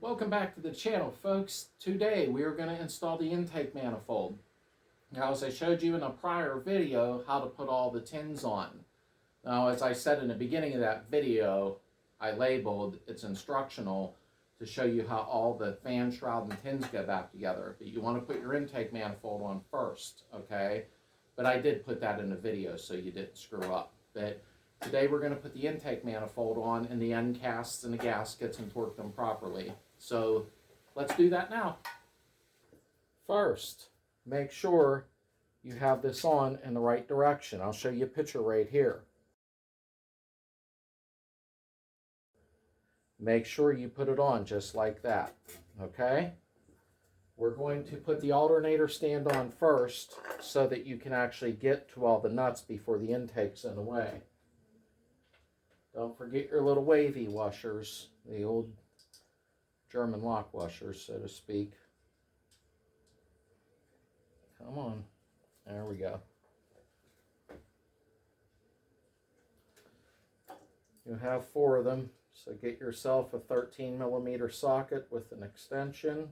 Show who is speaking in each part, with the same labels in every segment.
Speaker 1: Welcome back to the channel, folks. Today we are going to install the intake manifold. Now, as I showed you in a prior video how to put all the tins on. Now, as I said in the beginning of that video, I labeled it's instructional to show you how all the fan shroud and tins go back together. But you want to put your intake manifold on first, okay? But I did put that in the video so you didn't screw up. But today we're going to put the intake manifold on and the end casts and the gaskets and torque them properly. So let's do that now. First, make sure you have this on in the right direction. I'll show you a picture right here. Make sure you put it on just like that, okay? We're going to put the alternator stand on first so that you can actually get to all the nuts before the intake's in the way. Don't forget your little wavy washers, the old German lock washers, so to speak. Come on. There we go. You have 4 of them, so get yourself a 13mm socket with an extension.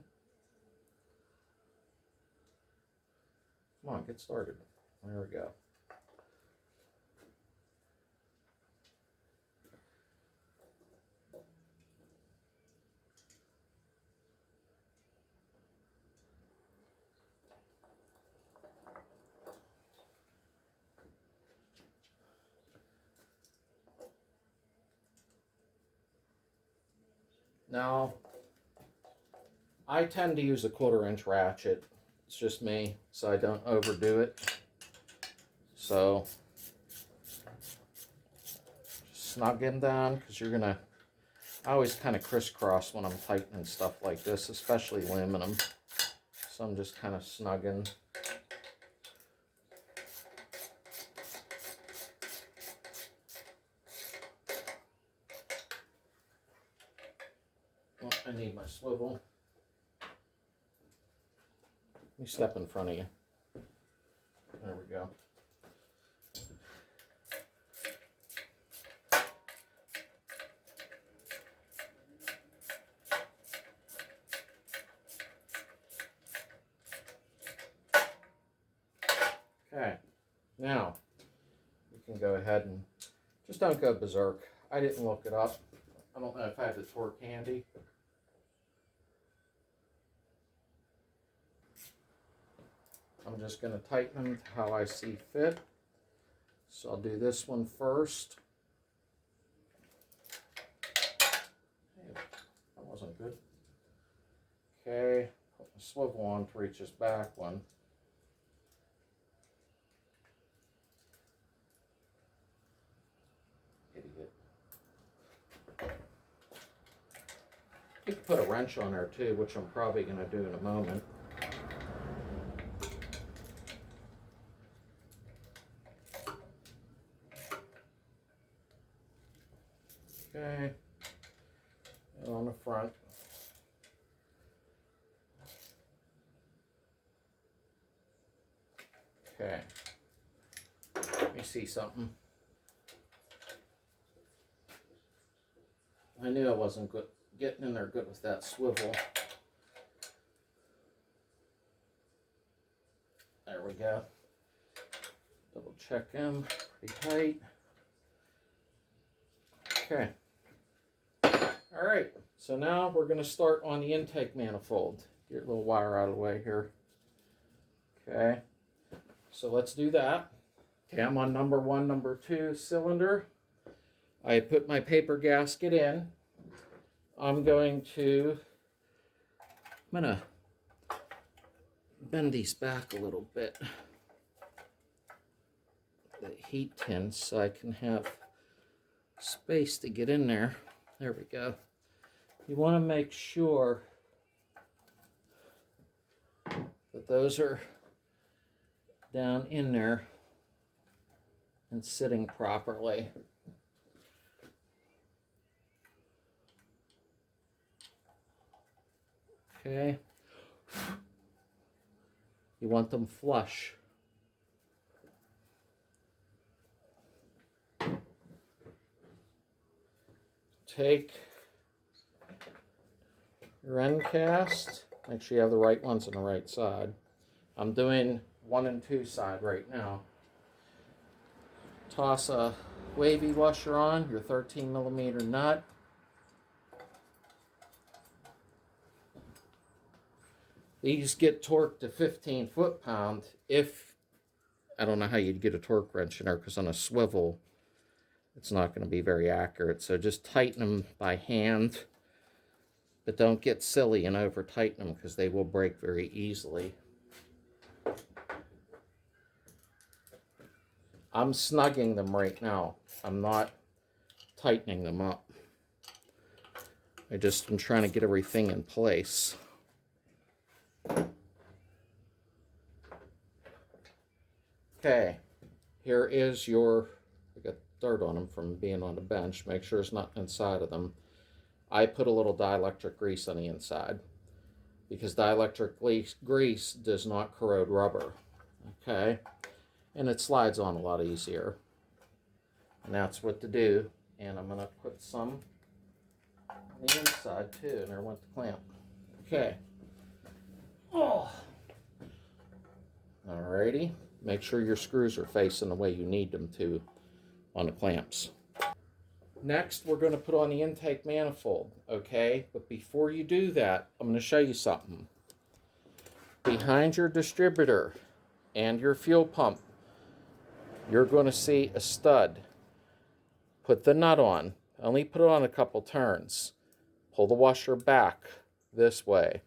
Speaker 1: Come on, get started. There we go. Now, I tend to use a 1/4-inch ratchet. It's just me, so I don't overdo it. So, just snug them down, because you're going to... I always kind of crisscross when I'm tightening stuff like this, especially aluminum. So I'm just kind of snugging. Oh, I need my swivel. Let me step in front of you. There we go. Okay, now you can go ahead and just don't go berserk. I didn't look it up. I don't know if I have the torque handy. I'm just going to tighten them to how I see fit. So I'll do this one first. Hey, that wasn't good. Okay, put the swivel on to reach this back one. Idiot. You can put a wrench on there too, which I'm probably going to do in a moment. Okay, and on the front. Okay, let me see something. I knew I wasn't good getting in there good with that swivel. There we go. Double check them, pretty tight. Okay. All right, so now we're going to start on the intake manifold. Get a little wire out of the way here. Okay, so let's do that. Okay, I'm on number 1, number 2 cylinder. I put my paper gasket in. I'm going to bend these back a little bit. The heat tins so I can have space to get in there. There we go. You want to make sure that those are down in there and sitting properly. Okay. You want them flush. Take your end cast. Make sure you have the right ones on the right side. I'm doing 1 and 2 side right now. Toss a wavy washer on your 13mm nut. These get torqued to 15 foot-pound if, I don't know how you'd get a torque wrench in there because on a swivel it's not going to be very accurate. So just tighten them by hand, but don't get silly and over tighten them because they will break very easily. I'm snugging them right now. I'm not tightening them up. I'm trying to get everything in place. Okay, here is your, I got dirt on them from being on the bench. Make sure it's not inside of them. I put a little dielectric grease on the inside because dielectric grease does not corrode rubber. Okay, and it slides on a lot easier. And that's what to do. And I'm going to put some on the inside too. And there went the clamp. Okay. Oh. Alrighty. Make sure your screws are facing the way you need them to on the clamps. Next, we're going to put on the intake manifold, okay? But before you do that, I'm going to show you something. Behind your distributor and your fuel pump, you're going to see a stud. Put the nut on. Only put it on a couple turns. Pull the washer back this way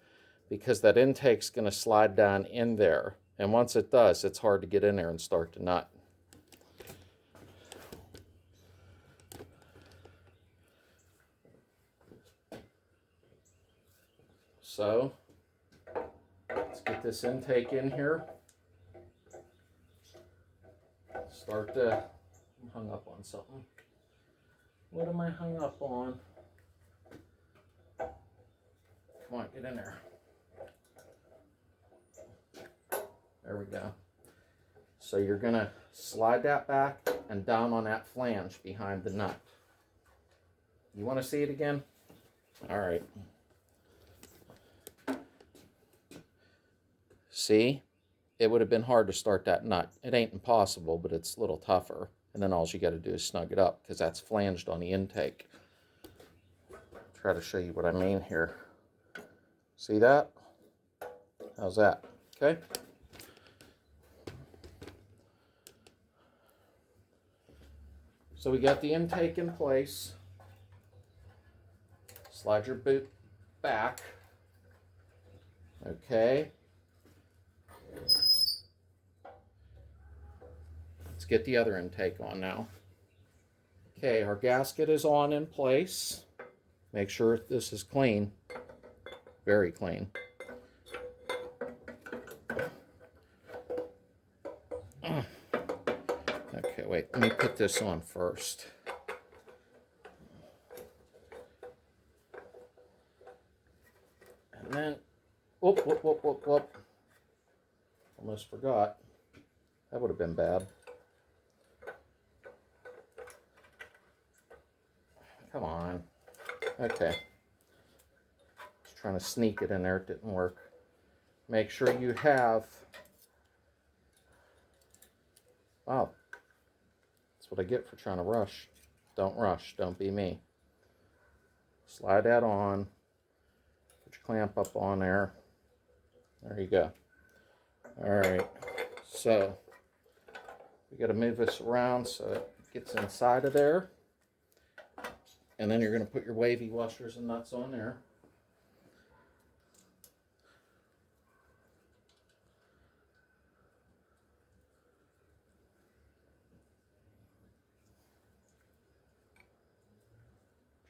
Speaker 1: because that intake's going to slide down in there. And once it does, it's hard to get in there and start the nut. So, let's get this intake in here. Start to, I'm hung up on something. What am I hung up on? Come on, get in there. There we go. So you're going to slide that back and down on that flange behind the nut. You want to see it again? All right. See? It would have been hard to start that nut. It ain't impossible, but it's a little tougher. And then all you got to do is snug it up because that's flanged on the intake. Try to show you what I mean here. See that? How's that? Okay. So we got the intake in place. Slide your boot back. Okay. Let's get the other intake on now. Okay, our gasket is on in place. Make sure this is clean. Very clean. Okay, wait, let me put this on first. And then, whoop, whoop, whoop, whoop, whoop. Almost forgot. That would have been bad. Come on. Okay. Just trying to sneak it in there. It didn't work. Make sure you have... Wow. That's what I get for trying to rush. Don't rush. Don't be me. Slide that on. Put your clamp up on there. There you go. Alright. So, we got to move this around so it gets inside of there. And then you're going to put your wavy washers and nuts on there.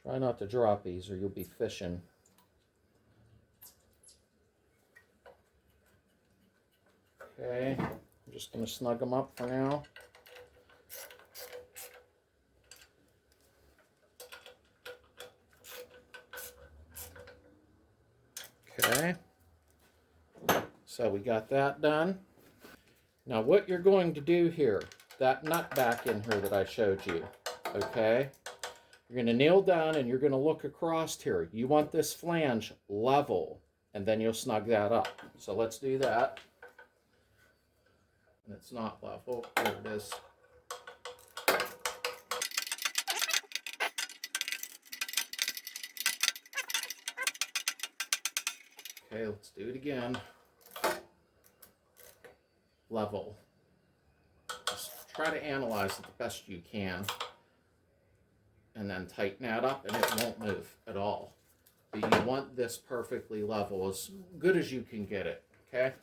Speaker 1: Try not to drop these or you'll be fishing. Okay, I'm just going to snug them up for now. Okay, so we got that done. Now what you're going to do here, that nut back in here that I showed you, okay, You're going to kneel down and you're going to look across here. You want this flange level, and then you'll snug that up. So let's do that. And it's not level. There it is. Okay, let's do it again. Level. Just try to analyze it the best you can. And then tighten that up and it won't move at all. But you want this perfectly level, as good as you can get it, okay?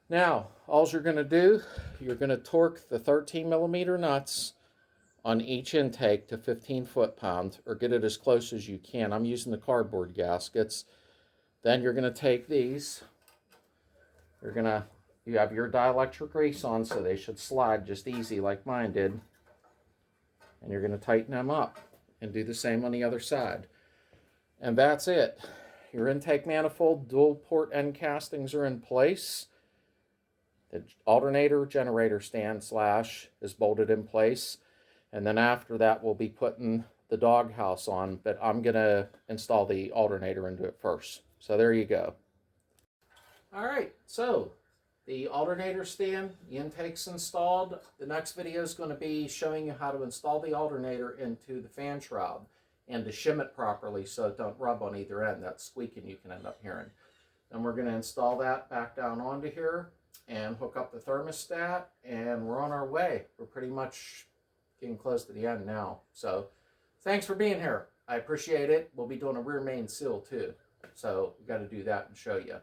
Speaker 1: Now, all you're going to do, you're going to torque the 13 millimeter nuts on each intake to 15 foot-pounds, or get it as close as you can. I'm using the cardboard gaskets. Then you're going to take these. You have your dielectric grease on, so they should slide just easy like mine did. And you're going to tighten them up and do the same on the other side. And that's it. Your intake manifold dual port end castings are in place. The alternator generator stand slash is bolted in place. And then after that, we'll be putting the doghouse on, but I'm going to install the alternator into it first. So there you go. All right, so the alternator stand, the intake's installed. The next video is going to be showing you how to install the alternator into the fan shroud and to shim it properly so it don't rub on either end. That squeaking you can end up hearing. Then we're going to install that back down onto here and hook up the thermostat, and we're on our way. We're pretty much getting close to the end now. So thanks for being here. I appreciate it. We'll be doing a rear main seal too. So we've got to do that and show you.